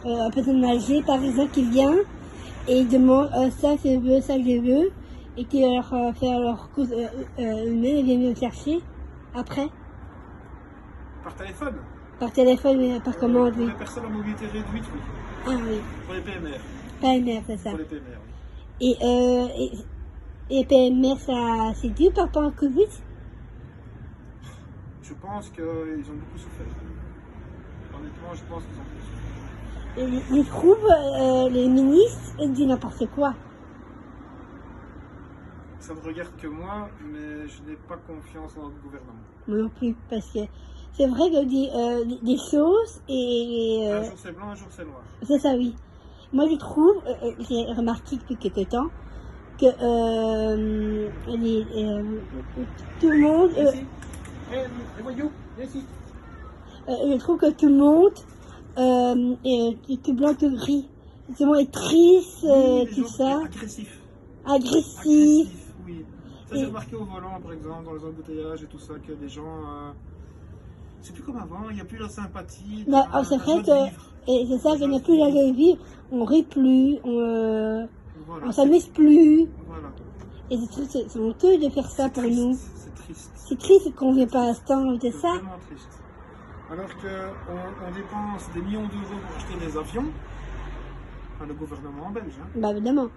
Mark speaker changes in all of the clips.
Speaker 1: une personne âgée, par exemple, qui vient et demande ça je veux, ça je veux, et qui leur fait leur course eux-mêmes et viennent me chercher après,
Speaker 2: Par téléphone?
Speaker 1: par téléphone et par commande,
Speaker 2: Pour
Speaker 1: oui.
Speaker 2: les personnes à mobilité réduite, oui.
Speaker 1: Ah oui,
Speaker 2: Pour les PMR.
Speaker 1: PMR, c'est ça.
Speaker 2: Pour les PMR, oui.
Speaker 1: Et PMR, ça, c'est dû par rapport au Covid?
Speaker 2: Je pense qu'ils ont beaucoup souffert. Honnêtement, je pense qu'ils ont beaucoup souffert.
Speaker 1: Je trouve les ministres disent n'importe quoi.
Speaker 2: Ça ne regarde que moi, mais je n'ai pas confiance dans notre gouvernement.
Speaker 1: Moi non plus, parce que c'est vrai que des choses et
Speaker 2: Un jour c'est blanc, un jour c'est noir.
Speaker 1: c'est ça, oui. Moi, je trouve, j'ai remarqué depuis quelques temps que tout le monde,
Speaker 2: Ici. Les voyous, viens ici.
Speaker 1: je trouve que tout le monde est tout blanc, tout gris. Tout le monde est triste,
Speaker 2: Oui, les
Speaker 1: tout
Speaker 2: gens
Speaker 1: ça,
Speaker 2: agressifs.
Speaker 1: agressif.
Speaker 2: Oui. Ça, j'ai remarqué au volant, par exemple, dans les embouteillages et tout ça, que les gens. C'est plus comme avant, il n'y a plus la sympathie.
Speaker 1: Non, c'est vrai que, et c'est ça qu'il n'y a plus la joie de vivre, on rit plus, on s'amuse plus.
Speaker 2: Voilà.
Speaker 1: Et c'est honteux de faire ça pour nous.
Speaker 2: C'est triste.
Speaker 1: C'est triste qu'on ne vient pas à ce temps de
Speaker 2: C'est
Speaker 1: ça.
Speaker 2: vraiment triste. Alors qu'on dépense des millions d'euros pour acheter des avions, enfin, le gouvernement belge, hein,
Speaker 1: Bah évidemment.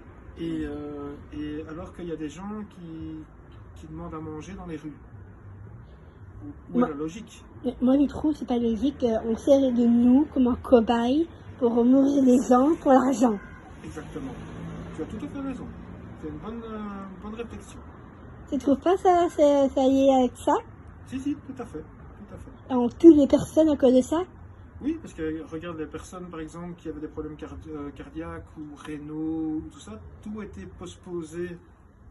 Speaker 2: et alors qu'il y a des gens qui demandent à manger dans les rues. Où est la logique?
Speaker 1: Moi je trouve que c'est pas logique, on sert de nous comme un cobaye pour nourrir les gens pour l'argent.
Speaker 2: Exactement. Tu as tout à fait raison. C'est une bonne réflexion.
Speaker 1: Tu trouves pas ça y est avec ça?
Speaker 2: Si, tout à fait. Tout à fait.
Speaker 1: On tue les personnes à cause de ça?
Speaker 2: Oui, parce que regarde les personnes, par exemple, qui avaient des problèmes cardiaques ou rénaux, ou tout ça, tout était postposé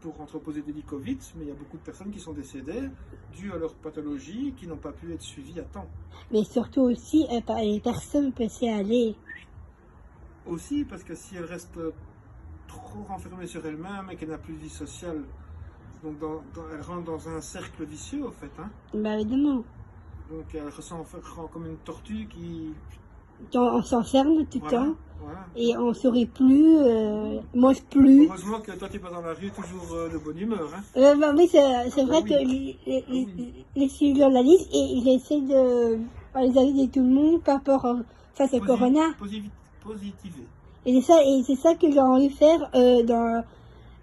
Speaker 2: pour entreposer des lits Covid, mais il y a beaucoup de personnes qui sont décédées dues à leur pathologie, qui n'ont pas pu être suivies à temps.
Speaker 1: Mais surtout aussi, les personnes peuvent s'y aller.
Speaker 2: Aussi, parce que si elles restent trop renfermées sur elles-mêmes et qu'elles n'ont plus de vie sociale, donc elles rentrent dans un cercle vicieux, en fait. Hein.
Speaker 1: Bah évidemment.
Speaker 2: Donc elles ressentent comme une tortue qui...
Speaker 1: On s'enferme tout le temps.
Speaker 2: Voilà.
Speaker 1: Et on sourit plus, mange plus.
Speaker 2: Heureusement que toi tu vas dans la rue toujours de bonne humeur. Hein.
Speaker 1: Bah oui, c'est vrai que les journalistes, et ils essaient de les aviser tout le monde par rapport face au corona.
Speaker 2: Positiver.
Speaker 1: Et c'est ça que j'ai envie de faire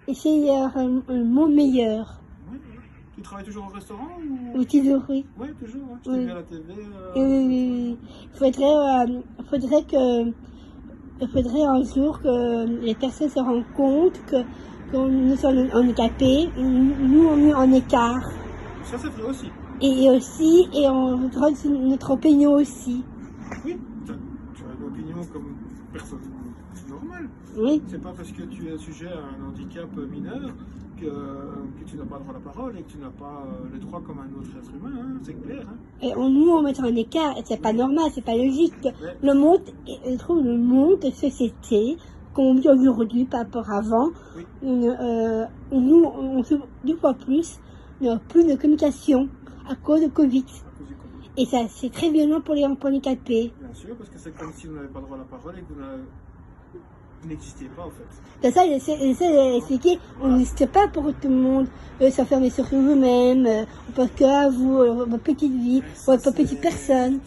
Speaker 1: essayer d'avoir un monde meilleur.
Speaker 2: Oui. Tu travailles toujours au restaurant
Speaker 1: ou toujours, oui.
Speaker 2: Oui, toujours. Hein. Tu
Speaker 1: oui.
Speaker 2: t'es vu à la TV.
Speaker 1: Il faudrait un jour que les personnes se rendent compte que nous sommes handicapés, nous on est en écart.
Speaker 2: Ça c'est vrai aussi.
Speaker 1: Et on donne notre opinion aussi.
Speaker 2: Oui, tu as une opinion comme personne normale.
Speaker 1: Oui.
Speaker 2: C'est pas parce que tu es sujet à un handicap mineur que tu n'as pas le droit à la parole et que tu n'as pas les droits comme un autre être humain, hein, c'est clair. Hein.
Speaker 1: Et nous, on met en écart, et c'est pas normal, c'est pas logique.
Speaker 2: Ouais.
Speaker 1: Le monde, je trouve le monde de société qu'on vit aujourd'hui par rapport à avant,
Speaker 2: oui.
Speaker 1: nous, on se 2 fois plus, on n'a plus de communication à cause de Covid. Et ça, c'est très violent pour les handicapés.
Speaker 2: Bien sûr, parce que c'est comme si vous n'avez pas le droit à la parole et que vous n'existiez pas en fait.
Speaker 1: C'est ça, j'essaie d'expliquer, on n'existe pas pour tout le monde, s'enfermer sur vous-même, on pense qu'à vous, votre petite vie, votre petite personne.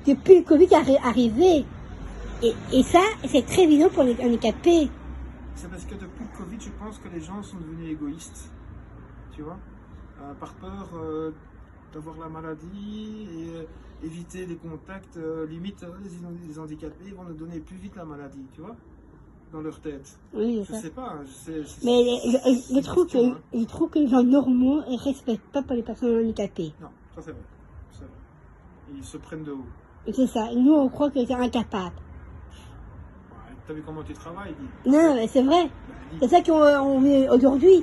Speaker 1: Depuis le Covid est arrivé, et ça, c'est très évident pour les handicapés.
Speaker 2: C'est parce que depuis le Covid, je pense que les gens sont devenus égoïstes, tu vois, par peur d'avoir la maladie et éviter les contacts, limite les handicapés vont nous donner plus vite la maladie, tu vois. Dans leur tête.
Speaker 1: Oui,
Speaker 2: je sais pas.
Speaker 1: Mais je trouve que les gens normaux ne respectent pas pour les personnes handicapées.
Speaker 2: Non, ça c'est vrai. Ils se prennent de haut.
Speaker 1: C'est ça. Nous, on croit que c'est incapable.
Speaker 2: Ouais, t'as vu comment tu travailles, dis.
Speaker 1: Non, mais c'est vrai. C'est ça qu'on vit aujourd'hui.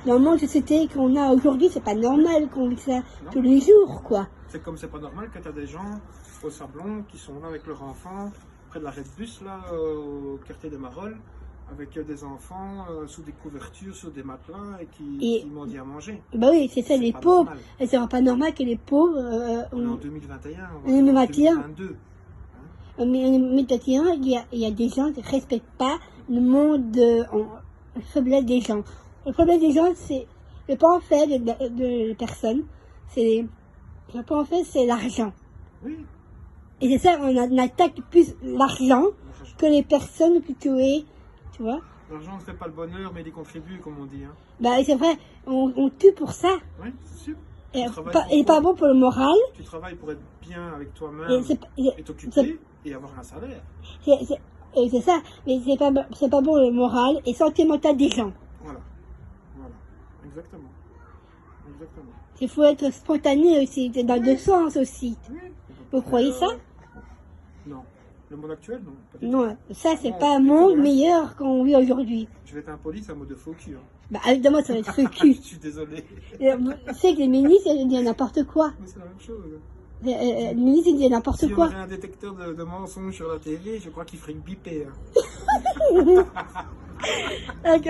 Speaker 1: Dans le monde de société qu'on a aujourd'hui, c'est pas normal qu'on vit ça tous les jours, quoi.
Speaker 2: C'est comme c'est pas normal que t'as des gens au Sablon qui sont là avec leur enfant près de l'arrêt de bus, là, au quartier des Marolles, avec des enfants sous des couvertures, sur des matelas et qui mendient à manger.
Speaker 1: Bah oui, c'est ça, les pauvres. Et c'est pas normal que les pauvres...
Speaker 2: on est en 2021,
Speaker 1: on est en
Speaker 2: 2022.
Speaker 1: Mais tatillon, il y a des gens qui ne respectent pas le monde en faiblesse des gens. Le problème des gens, c'est le point faible de personnes, le point faible, c'est l'argent.
Speaker 2: Oui.
Speaker 1: Et c'est ça, on attaque plus l'argent que les personnes que tu es, tu vois.
Speaker 2: L'argent ne fait pas le bonheur, mais il y contribue, comme on dit. Hein.
Speaker 1: Bah, c'est vrai, on tue pour ça.
Speaker 2: Oui, c'est sûr.
Speaker 1: Et pas bon pour le moral.
Speaker 2: Tu travailles pour être bien avec toi-même, et t'occuper, et avoir un salaire.
Speaker 1: C'est ça, mais c'est pas bon le moral et sentimental des gens.
Speaker 2: Voilà, exactement.
Speaker 1: Il faut être spontané aussi, c'est dans deux sens aussi.
Speaker 2: Oui.
Speaker 1: Vous croyez ça?
Speaker 2: Non. Le monde actuel, non.
Speaker 1: Non, ça c'est pas un monde meilleur qu'on vit aujourd'hui.
Speaker 2: Je vais être impoli, c'est un mot de faux cul. Hein.
Speaker 1: Bah évidemment ça va être faux cul.
Speaker 2: Je suis désolé.
Speaker 1: Tu sais que les ministres ils disent n'importe quoi.
Speaker 2: Mais c'est la même chose.
Speaker 1: Les ministres ils disent n'importe quoi.
Speaker 2: Si on avait un détecteur de mensonges sur la télé, je crois qu'il ferait une bipée. Hein.
Speaker 1: Ok.